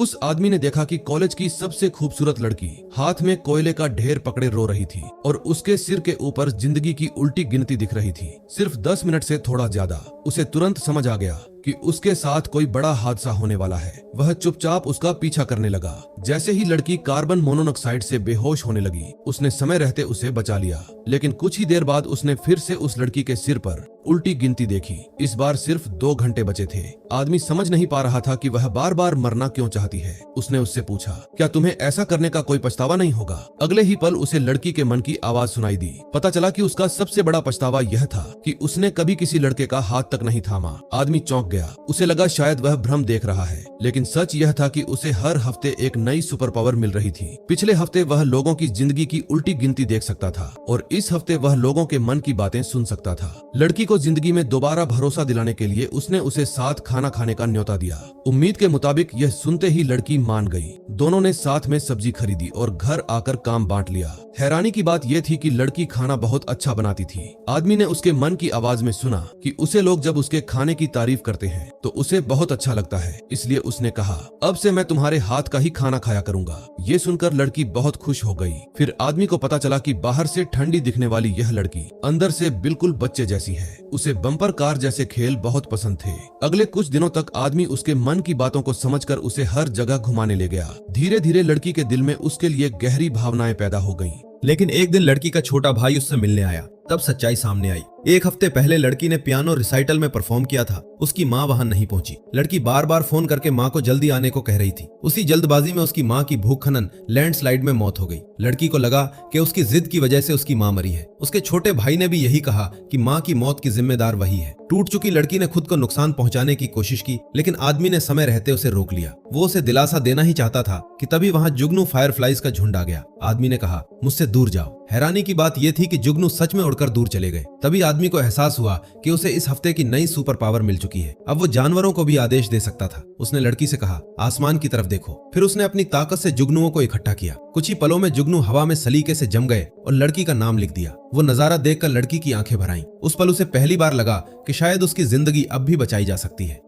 उस आदमी ने देखा कि कॉलेज की सबसे खूबसूरत लड़की हाथ में कोयले का ढेर पकड़े रो रही थी और उसके सिर के ऊपर जिंदगी की उल्टी गिनती दिख रही थी। सिर्फ 10 मिनट से थोड़ा ज्यादा। उसे तुरंत समझ आ गया कि उसके साथ कोई बड़ा हादसा होने वाला है। वह चुपचाप उसका पीछा करने लगा। जैसे ही लड़की कार्बन मोनोऑक्साइड से बेहोश होने लगी, उसने समय रहते उसे बचा लिया। लेकिन कुछ ही देर बाद उसने फिर से उस लड़की के सिर पर उल्टी गिनती देखी। इस बार सिर्फ 2 घंटे बचे थे। आदमी समझ नहीं पा रहा था कि वह बार बार मरना क्यों चाहती है। उसने उससे पूछा, क्या तुम्हें ऐसा करने का कोई पछतावा नहीं होगा? अगले ही पल उसे लड़की के मन की आवाज सुनाई दी। पता चला कि उसका सबसे बड़ा पछतावा यह था कि उसने कभी किसी लड़के का हाथ तक नहीं थामा। आदमी चौंक गया। उसे लगा शायद वह भ्रम देख रहा है, लेकिन सच यह था कि उसे हर हफ्ते एक नई सुपर पावर मिल रही थी। पिछले हफ्ते वह लोगों की जिंदगी की उल्टी गिनती देख सकता था और इस हफ्ते वह लोगों के मन की बातें सुन सकता था। लड़की को जिंदगी में दोबारा भरोसा दिलाने के लिए उसने उसे साथ खाना खाने का न्योता दिया। उम्मीद के मुताबिक यह सुनते ही लड़की मान गई। दोनों ने साथ में सब्जी खरीदी और घर आकर काम बांट लिया। हैरानी की बात यह थी कि लड़की खाना बहुत अच्छा बनाती थी। आदमी ने उसके मन की आवाज में सुना कि उसे लोग जब उसके खाने की तारीफ करते हैं तो उसे बहुत अच्छा लगता है। इसलिए उसने कहा, अब से मैं तुम्हारे हाथ का ही खाना खाया करूंगा। ये सुनकर लड़की बहुत खुश हो गई। फिर आदमी को पता चला कि बाहर से ठंडी दिखने वाली यह लड़की अंदर से बिल्कुल बच्चे जैसी है। उसे बम्पर कार जैसे खेल बहुत पसंद थे। अगले कुछ दिनों तक आदमी उसके मन की बातों को समझकर उसे हर जगह घुमाने ले गया। धीरे धीरे लड़की के दिल में उसके लिए गहरी भावनाएं पैदा हो गईं। लेकिन एक दिन लड़की का छोटा भाई उससे मिलने आया। तब सच्चाई सामने आई। एक हफ्ते पहले लड़की ने पियानो रिसाइटल में परफॉर्म किया था। उसकी माँ वहां नहीं पहुंची। लड़की बार बार फोन करके माँ को जल्दी आने को कह रही थी। उसी जल्दबाजी में उसकी माँ की भूखनन लैंडस्लाइड में मौत हो गई। लड़की को लगा कि उसकी जिद की वजह से उसकी माँ मरी है। उसके छोटे भाई ने भी यही कहा कि माँ की मौत की जिम्मेदार वही है। टूट चुकी लड़की ने खुद को नुकसान पहुंचाने की कोशिश की, लेकिन आदमी ने समय रहते उसे रोक लिया। वो उसे दिलासा देना ही चाहता था कि तभी वहां जुगनू फायरफ्लाइज का झुंड आ गया। आदमी ने कहा, मुझसे दूर जाओ। हैरानी की बात यह थी कि जुगनू सच में उड़कर दूर चले गए। तभी आदमी को एहसास हुआ कि उसे इस हफ्ते की नई सुपर पावर मिल चुकी है। अब वो जानवरों को भी आदेश दे सकता था। उसने लड़की से कहा, आसमान की तरफ देखो। फिर उसने अपनी ताकत से जुगनुओं को इकट्ठा किया। कुछ ही पलों में जुगनू हवा में सलीके से जम गए और लड़की का नाम लिख दिया। वो नजारा देखकर लड़की की आंखें भर आईं। उस पल उसे पहली बार लगा कि शायद उसकी जिंदगी अब भी बचाई जा सकती है।